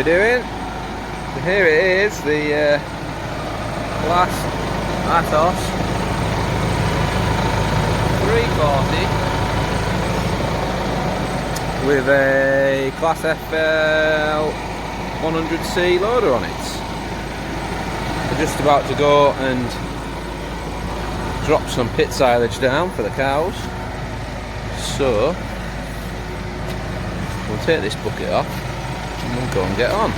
we doing? So here it is, the Claas Atos 340 with a Claas FL 100C loader on it. We're just about to go and drop some pit silage down for the cows. So we'll take this bucket off and we'll go and get on.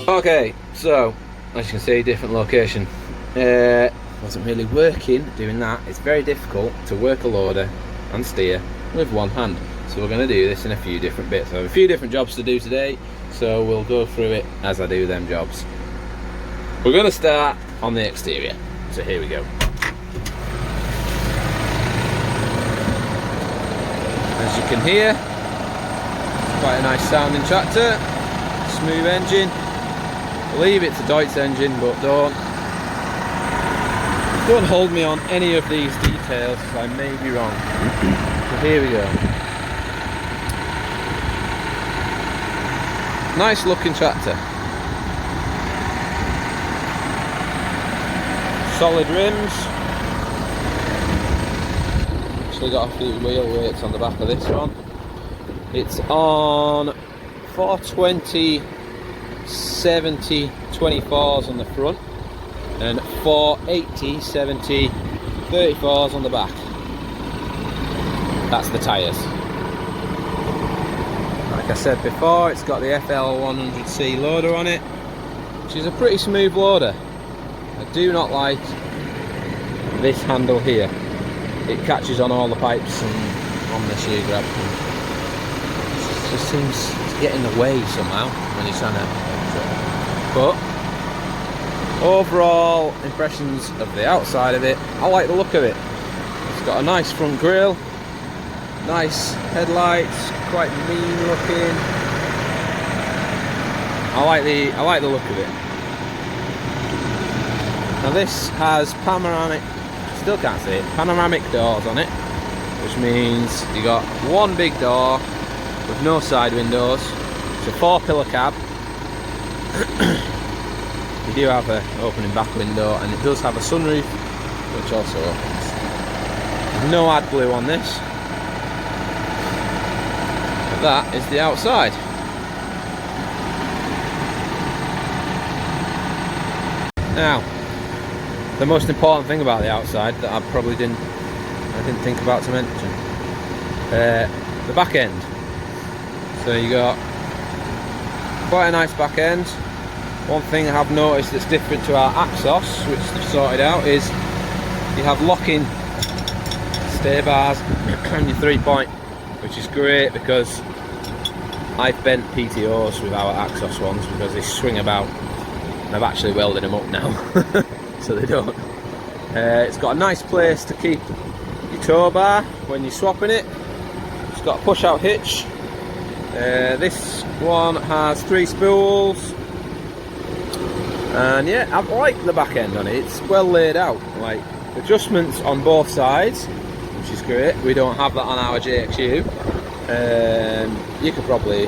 Okay, so as you can see, different location. Wasn't really working doing that. It's very difficult to work a loader and steer with one hand. So we're going to do this in a few different bits. I have a few different jobs to do today, so we'll go through it as I do them jobs. We're going to start on the exterior. So here we go. As you can hear, it's quite a nice sounding tractor, smooth engine. I believe it's a Deutz engine, but don't hold me on any of these details, because I may be wrong. So here we go. Nice looking tractor. Solid rims. Actually got a few wheel weights on the back of this one. It's on 420 70 24s on the front and 480 70 34s on the back. That's the tyres. Like I said before, it's got the FL 100C loader on it, which is a pretty smooth loader. I do not like this handle here. It catches on all the pipes and on the shear grab. It just seems to get in the way somehow when you're trying to. But overall impressions of the outside of it, I like the look of it. It's got a nice front grille, nice headlights, quite mean looking. I like the look of it. Now this has panoramic, still can't see it, panoramic doors on it, which means you got one big door with no side windows. It's a 4-pillar cab. You do have an opening back window, and it does have a sunroof which also opens. There's no AdBlue on this. But that is the outside. Now, the most important thing about the outside that I probably didn't I didn't think about to mention. The back end. So you got quite a nice back end. One thing I have noticed that's different to our Atos, which they've sorted out, is you have locking stay bars on your 3-point, which is great because I've bent PTOs with our Atos ones because they swing about, and I've actually welded them up now so they don't. It's got a nice place to keep your tow bar when you're swapping it. It's got a push out hitch. This one has 3 spools, and yeah, I like the back end on it. It's well laid out, like adjustments on both sides, which is great. We don't have that on our JXU. You could probably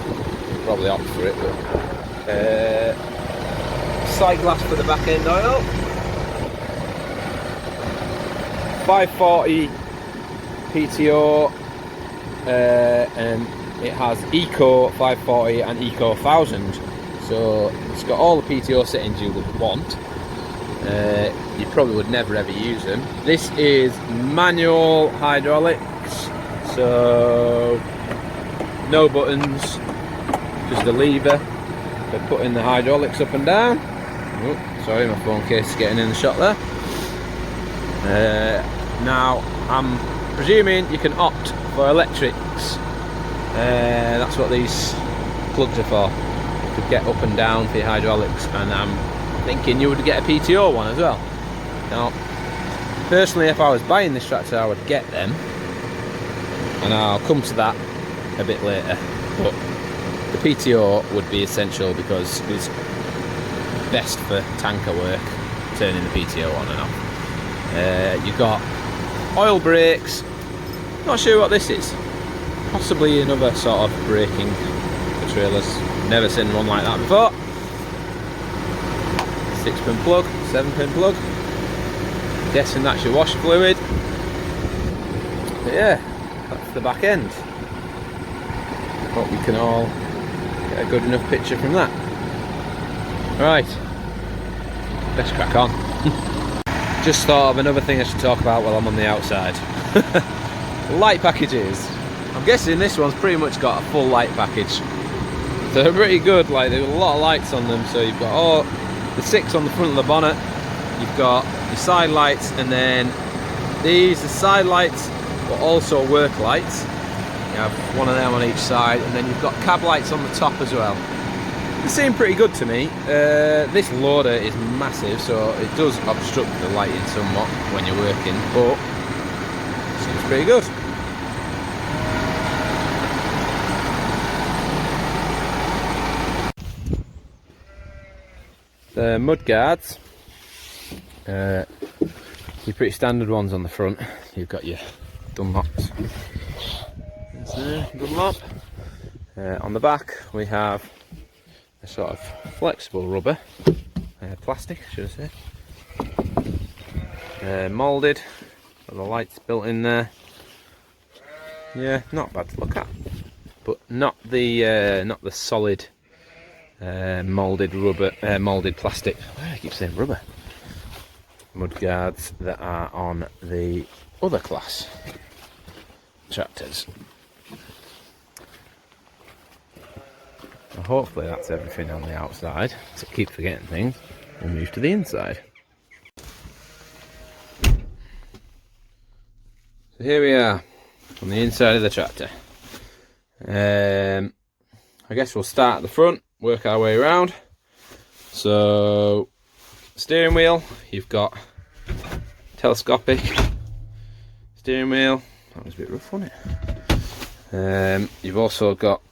opt for it, but side glass for the back end oil, 540 PTO, and it has Eco 540 and Eco 1000, so it's got all the PTO settings you would want. You probably would never ever use them. This is manual hydraulics, so no buttons, just a lever for putting the hydraulics up and down. Oh, sorry, my phone case is getting in the shot there. Now I'm presuming you can opt for electrics. That's what these plugs are for. You could get up and down for your hydraulics, and I'm thinking you would get a PTO one as well. Now, personally, if I was buying this tractor, I would get them, and I'll come to that a bit later. But the PTO would be essential because it's best for tanker work, turning the PTO on and off. You've got oil brakes. Not sure what this is. Possibly another sort of braking for trailers. Never seen one like that before. 6-pin plug, 7-pin plug. Guessing that's your wash fluid. But yeah, that's the back end. Hope you can all get a good enough picture from that. Right, let's crack on. Just thought of another thing I should talk about while I'm on the outside. Light packages. I'm guessing this one's pretty much got a full light package. So they're pretty good, like there's a lot of lights on them. So you've got all the 6 on the front of the bonnet, you've got your side lights, and then these are side lights but also work lights. You have one of them on each side, and then you've got cab lights on the top as well. They seem pretty good to me. This loader is massive, so it does obstruct the lighting somewhat when you're working, but it seems pretty good. The mud guards, your pretty standard ones on the front. You've got your Dunlops. There's there, Dunlop. On the back we have a sort of flexible rubber, plastic should I say, moulded, got the lights built in there. Yeah, not bad to look at, but not the solid moulded rubber, moulded plastic. I keep saying rubber. Mud guards that are on the other class tractors. Hopefully that's everything on the outside. So keep forgetting things. We'll move to the inside. So here we are on the inside of the tractor. I guess we'll start at the front, work our way around. So steering wheel, you've got telescopic steering wheel. That was a bit rough, wasn't it? You've also got,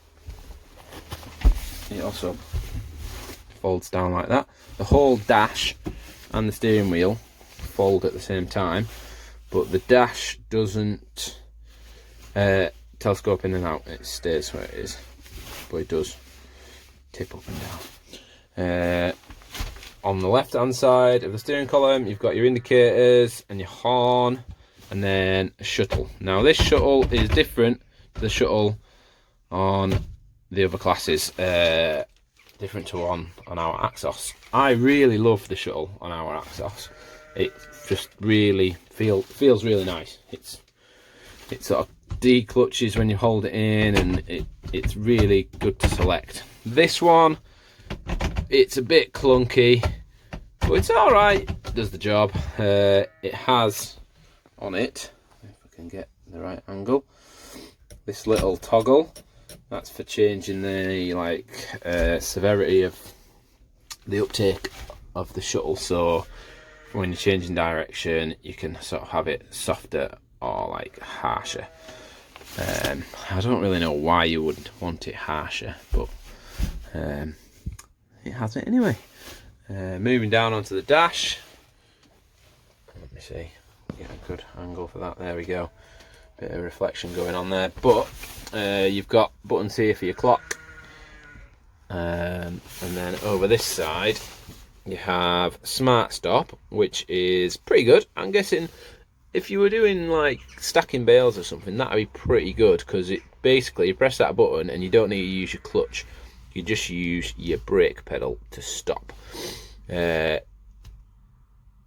it also folds down like that. The whole dash and the steering wheel fold at the same time, but the dash doesn't telescope in and out. It stays where it is, but it does tip up and down. On the left hand side of the steering column, you've got your indicators and your horn, and then a shuttle. Now this shuttle is different to the shuttle on the other classes, different to one on our Atos. I really love the shuttle on our Atos. It just really feels really nice. It's it sort of declutches when you hold it in, and it's really good to select. This one, it's a bit clunky, but it's all right. It does the job. It has on it, if I can get the right angle, this little toggle. That's for changing the severity of the uptake of the shuttle. So when you're changing direction, you can sort of have it softer or like harsher. I don't really know why you would want it harsher, but it has it anyway. Moving down onto the dash. Let me see, get a good angle for that. There we go. Bit of reflection going on there, but you've got buttons here for your clock, and then over this side you have Smart Stop, which is pretty good. I'm guessing if you were doing like stacking bales or something, that'd be pretty good, because it basically, you press that button and you don't need to use your clutch, you just use your brake pedal to stop, and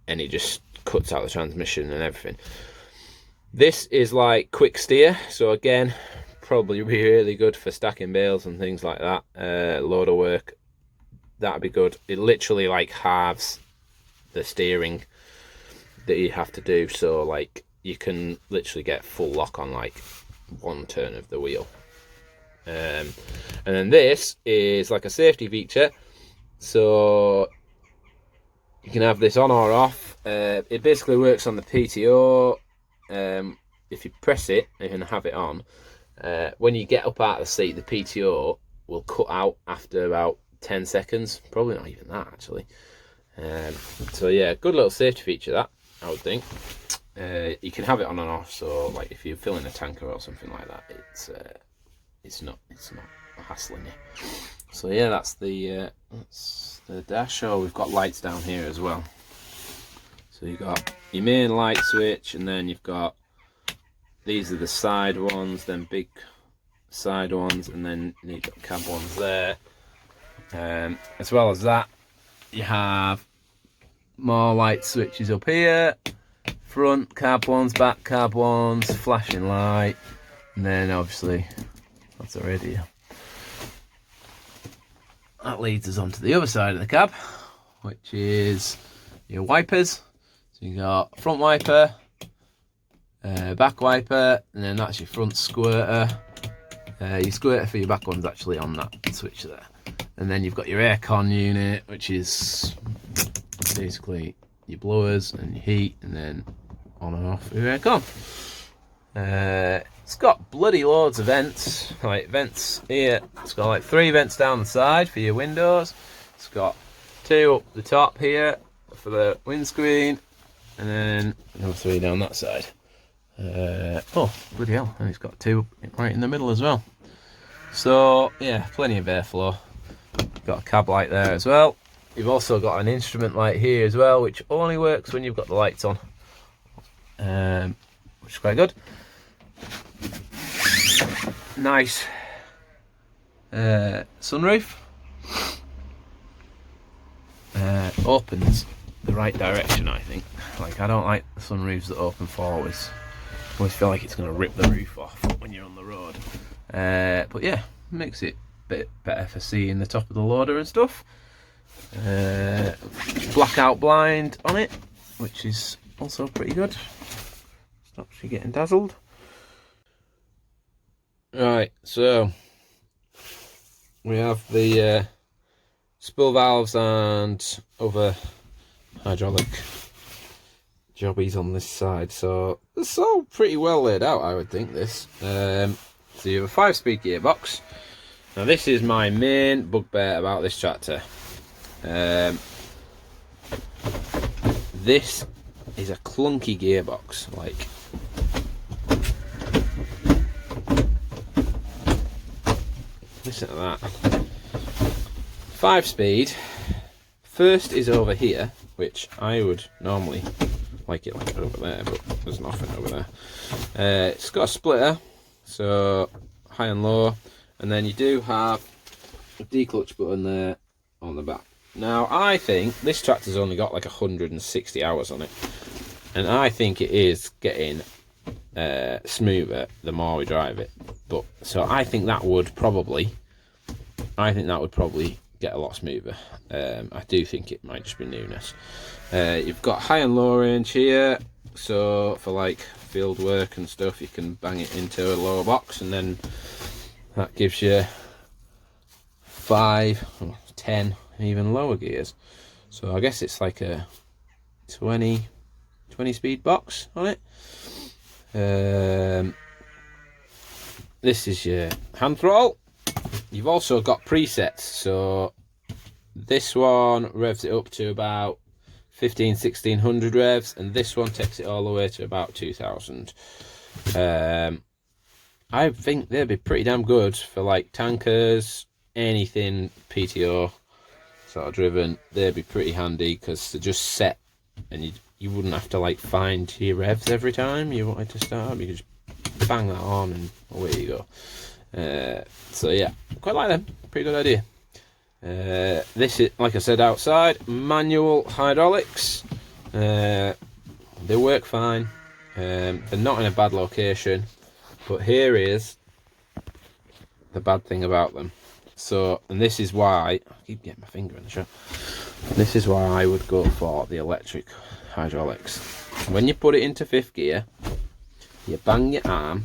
it just cuts out the transmission and everything. This is like quick steer, so again, probably be really good for stacking bales and things like that. Loader work, that'd be good. It literally like halves the steering that you have to do, so like you can literally get full lock on like one turn of the wheel. And then this is like a safety feature, so you can have this on or off. It basically works on the PTO. If you press it and have it on, when you get up out of the seat, the PTO will cut out after about 10 seconds, probably not even that actually. So yeah, good little safety feature that, I would think. You can have it on and off, so like if you're filling a tanker or something like that, it's not hassling you. So yeah, that's the dash. Oh, we've got lights down here as well. So you've got your main light switch, and then you've got, these are the side ones, then big side ones, and then you've got cab ones there. As well as that, you have more light switches up here, front cab ones, back cab ones, flashing light, and then obviously that's a radio. That leads us onto the other side of the cab, which is your wipers. So you got front wiper, back wiper, and then that's your front squirter. Your squirter for your back one's actually on that switch there. And then you've got your aircon unit, which is basically your blowers and your heat, and then on and off your aircon. It's got bloody loads of vents, like vents here. It's got like 3 vents down the side for your windows. It's got 2 up the top here for the windscreen, and then another 3 down that side. Oh, bloody hell, and it's got 2 right in the middle as well. So yeah, plenty of airflow. Got a cab light there as well. You've also got an instrument light here as well, which only works when you've got the lights on, which is quite good. Nice sunroof. Opens the right direction, I think. Like, I don't like the sunroofs that open forwards. I always feel like it's going to rip the roof off when you're on the road. But yeah, makes it a bit better for seeing the top of the loader and stuff. Blackout blind on it, which is also pretty good. Stops you getting dazzled. Right, so we have the spill valves and other hydraulic jobbies on this side, so it's all pretty well laid out, I would think. This so you have a 5-speed gearbox. Now this is my main bugbear about this tractor. This is a clunky gearbox. Like, listen to that. 5-speed. First is over here, which I would normally like it like over there, but there's nothing over there. It's got a splitter, so high and low, and then you do have a declutch button there on the back. Now I think this tractor's only got like 160 hours on it, and I think it is getting smoother the more we drive it. But so I think that would probably get a lot smoother. I do think it might just be newness. You've got high and low range here, so for like field work and stuff you can bang it into a lower box, and then that gives you 5 or 10 even lower gears. So I guess it's like a 20 speed box on it. This is your hand throttle. You've also got presets, so this one revs it up to about 1600 revs, and this one takes it all the way to about 2000. I think they'd be pretty damn good for like tankers, anything PTO sort of driven. They'd be pretty handy because they're just set, and you wouldn't have to like find your revs every time you wanted to start. You could just bang that on and away you go. So yeah, quite like them. Pretty good idea. This is, like I said, outside manual hydraulics. They work fine. They're not in a bad location, but here is the bad thing about them. So, and this is why I keep getting my finger in the shot. This is why I would go for the electric hydraulics. When you put it into 5th gear, you bang your arm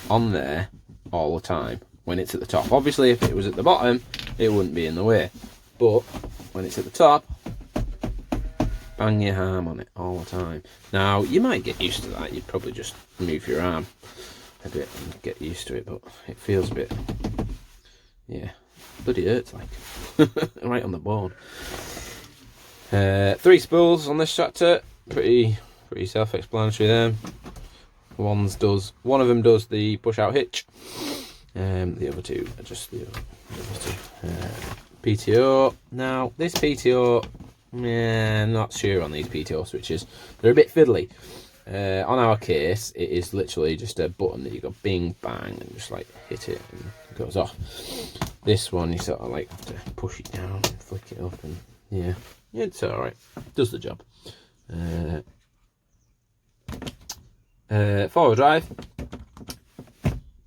on there all the time when it's at the top. Obviously if it was at the bottom it wouldn't be in the way, but when it's at the top, bang your arm on it all the time. Now you might get used to that, you'd probably just move your arm a bit and get used to it, but it feels a bit, yeah, bloody hurts like right on the bone. 3 spools on this tractor, pretty self-explanatory them. One of them does the push out hitch, the other 2 are just the other 2. PTO. Now this PTO, I'm not sure on these PTO switches, they're a bit fiddly. On our case it is literally just a button that you go bing bang and just like hit it and it goes off. This one you sort of like have to push it down and flick it up, and yeah, it's alright, does the job. Forward drive,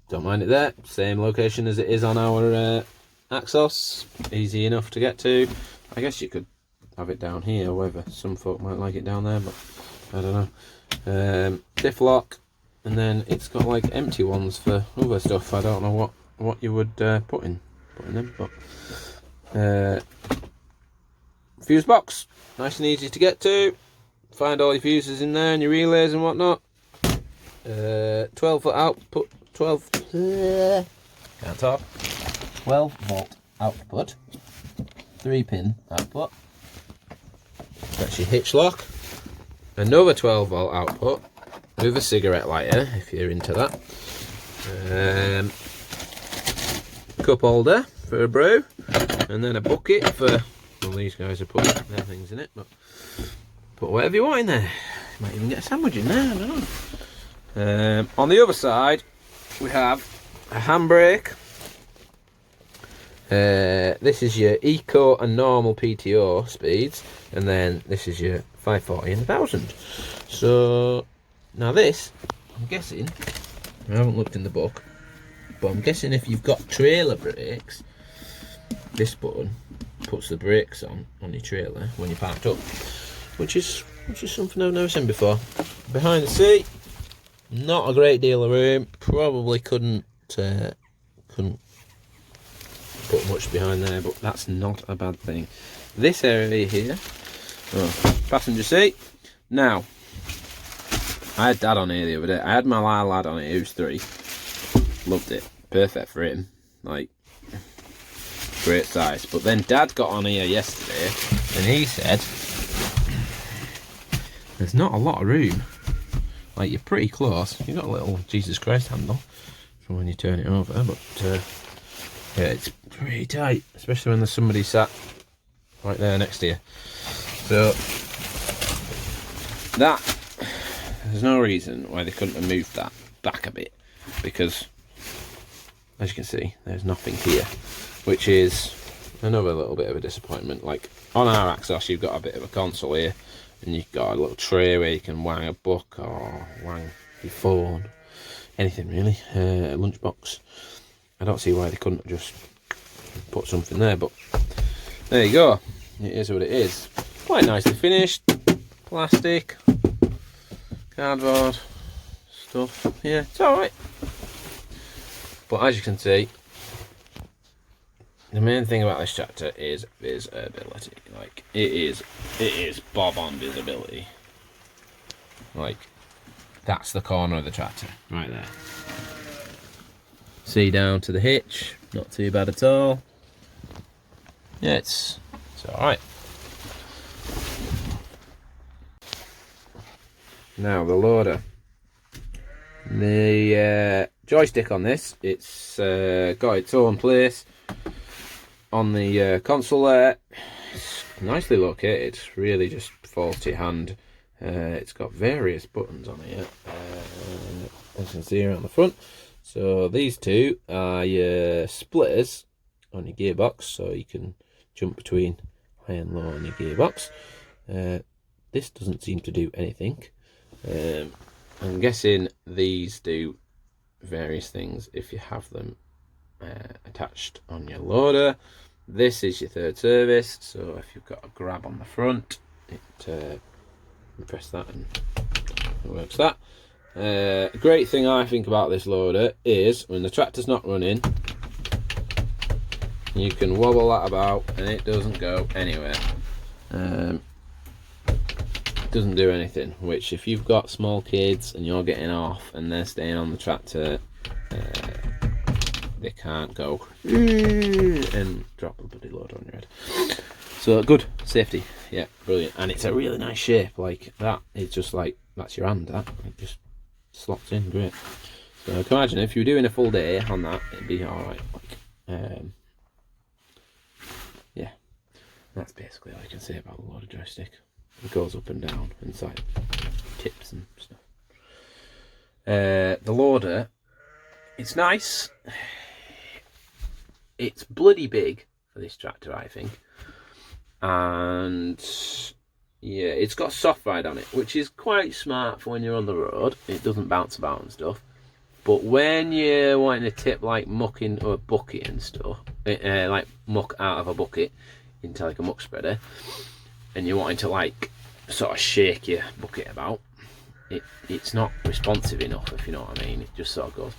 don't mind it there, same location as it is on our Atos, easy enough to get to. I guess you could have it down here, whether some folk might like it down there, but I don't know. Diff lock, and then it's got like empty ones for other stuff. I don't know what you would put in them, but fuse box, nice and easy to get to. Find all your fuses in there and your relays and whatnot. 12 volt output, 12 volt output, 3-pin output. That's your hitch lock. Another 12 volt output with a cigarette lighter if you're into that. Cup holder for a brew, and then a bucket for, well, these guys are putting their things in it, but put whatever you want in there. You might even get a sandwich in there, I don't know. On the other side we have a handbrake. This is your eco and normal PTO speeds, and then this is your 540 and 1000. So now this, I'm guessing, I haven't looked in the book, but I'm guessing if you've got trailer brakes, this button puts the brakes on your trailer when you're parked up, which is something I've never seen before. Behind the seat, not a great deal of room, probably couldn't put much behind there, but that's not a bad thing. This area here, passenger seat. Now, I had Dad on here the other day. I had my little lad on it who's 3. Loved it, perfect for him, like great size. But then Dad got on here yesterday and he said there's not a lot of room. Like, you're pretty close. You've got a little Jesus Christ handle from when you turn it over, but yeah, it's pretty tight, especially when there's somebody sat right there next to you. So that, there's no reason why they couldn't have moved that back a bit, because as you can see there's nothing here, which is another little bit of a disappointment. Like on our Atos you've got a bit of a console here, and you've got a little tray where you can wang a book or wang your phone, anything really, a lunchbox. I don't see why they couldn't just put something there, but there you go. It is what it is. Quite nicely finished. Plastic, cardboard, stuff. Yeah, it's alright. But as you can see, the main thing about this tractor is visibility. Like, it is bob on visibility. Like, that's the corner of the tractor, right there. See down to the hitch, not too bad at all. Yeah, it's alright. Now the loader. The joystick on this, it's got its own place on the console there. It's nicely located, really just falls to your hand. It's got various buttons on here, as you can see here on the front. So these two are your splitters on your gearbox, so you can jump between high and low on your gearbox. This doesn't seem to do anything. I'm guessing these do various things if you have them attached on your loader. This is your third service, so if you've got a grab on the front, you press that and it works that. Great thing I think about this loader is when the tractor's not running, you can wobble that about and it doesn't go anywhere. It doesn't do anything, which if you've got small kids and you're getting off and they're staying on the tractor, they can't go and drop the bloody loader on your head. So good safety, yeah, brilliant. And it's a really nice shape, like that. It's just like, that's your hand, that. It just slots in, great. So I can imagine if you were doing a full day on that, it'd be alright. Like, yeah, that's basically all I can say about the loader joystick. It goes up and down inside tips and stuff. The loader, it's nice. It's bloody big for this tractor, I think. And yeah, it's got a soft ride on it, which is quite smart for when you're on the road. It doesn't bounce about and stuff. But when you're wanting to tip like muck into a bucket and stuff, like muck out of a bucket into like a muck spreader, and you're wanting to like sort of shake your bucket about, it's not responsive enough, if you know what I mean. It just sort of goes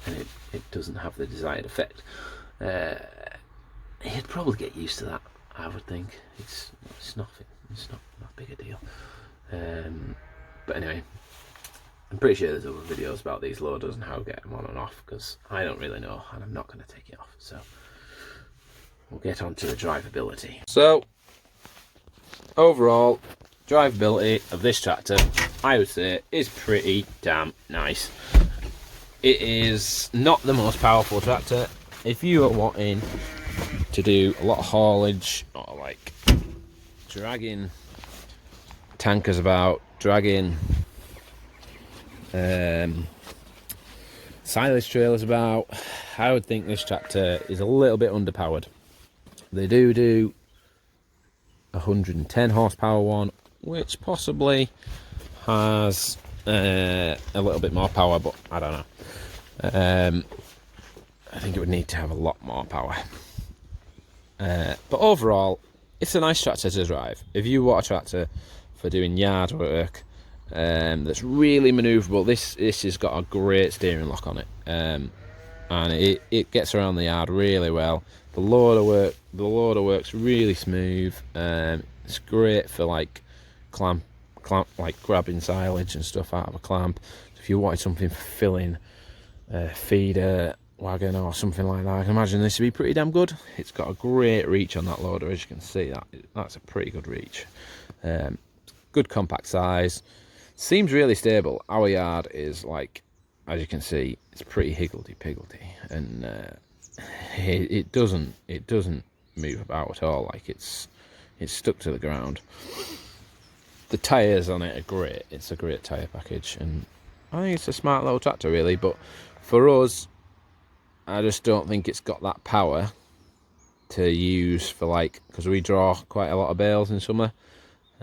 and it doesn't have the desired effect. You'd probably get used to that, I would think. It's nothing, it's not that big a deal. But anyway, I'm pretty sure there's other videos about these loaders and how to get them on and off, because I don't really know and I'm not going to take it off. So we'll get on to the drivability. So overall, drivability of this tractor, I would say, is pretty damn nice. It is not the most powerful tractor. If you are wanting to do a lot of haulage, or like dragging tankers about, dragging silage trailers about, I would think this tractor is a little bit underpowered. They do 110 horsepower one, which possibly has a little bit more power, but I don't know. I think it would need to have a lot more power. But overall, it's a nice tractor to drive. If you want a tractor for doing yard work that's really manoeuvrable, this has got a great steering lock on it, and it gets around the yard really well. The loader works really smooth. It's great for like clamp, like grabbing silage and stuff out of a clamp. So if you wanted something for filling feeder wagon or something like that, I can imagine this would be pretty damn good. It's got a great reach on that loader, as you can see. That's a pretty good reach. Good compact size. Seems really stable. Our yard is, like, as you can see, it's pretty higgledy-piggledy, and it doesn't move about at all. Like, it's stuck to the ground. The tyres on it are great. It's a great tyre package, and I think it's a smart little tractor, really. But for us, I just don't think it's got that power to use for, like, because we draw quite a lot of bales in summer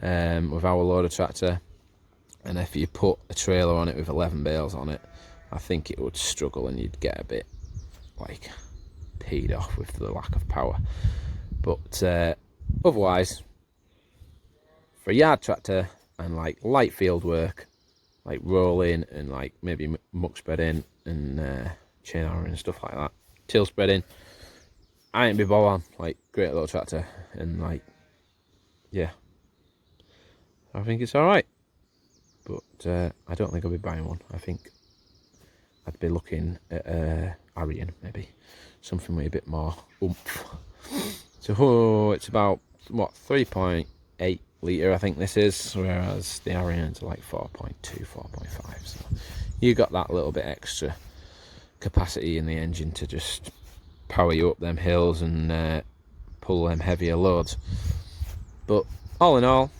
with our loader tractor. and if you put a trailer on it with 11 bales on it, I think it would struggle and you'd get a bit like peed off with the lack of power. But otherwise, for a yard tractor and like light field work, like rolling and like maybe muck spreading and chain harrowing and stuff like that, till spreading, I ain't be bothered. Like, great little tractor, and like, yeah, I think it's alright. But I don't think I'll be buying one. I think I'd be looking at Arian, maybe something with a bit more oomph. So it's about what, 3.8 litre I think this is, whereas the Arians are like 4.2, 4.5. So you got that little bit extra capacity in the engine to just power you up them hills and pull them heavier loads. But all in all,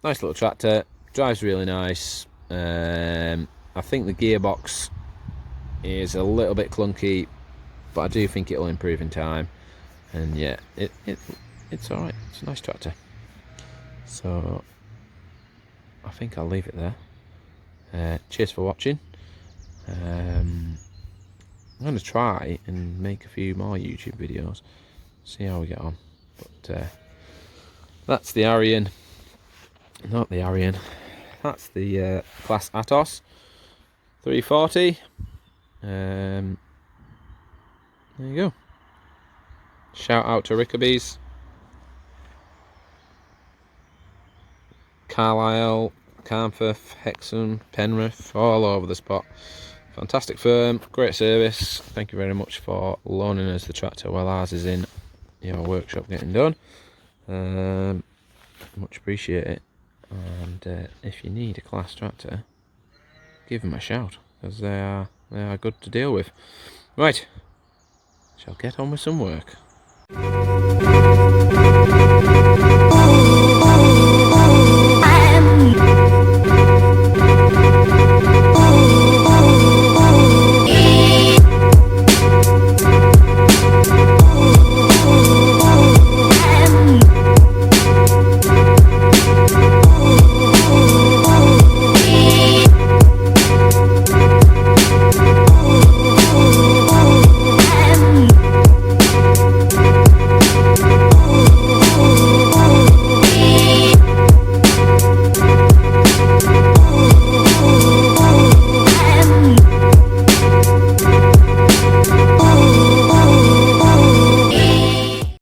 nice little tractor, drives really nice. I think the gearbox is a little bit clunky, but I do think it'll improve in time. And yeah, it's alright. It's a nice tractor. So I think I'll leave it there. Cheers for watching. I'm going to try and make a few more YouTube videos, see how we get on. But that's the Arian, not the Arian, that's the Claas Atos 340. There you go. Shout out to Rickaby's, Carlisle, Carnforth, Hexham, Penrith, all over the spot. Fantastic firm, great service. Thank you very much for loaning us the tractor while ours is in your workshop getting done. Much appreciate it. And if you need a Claas tractor, give them a shout, because they are good to deal with. Right, shall get on with some work.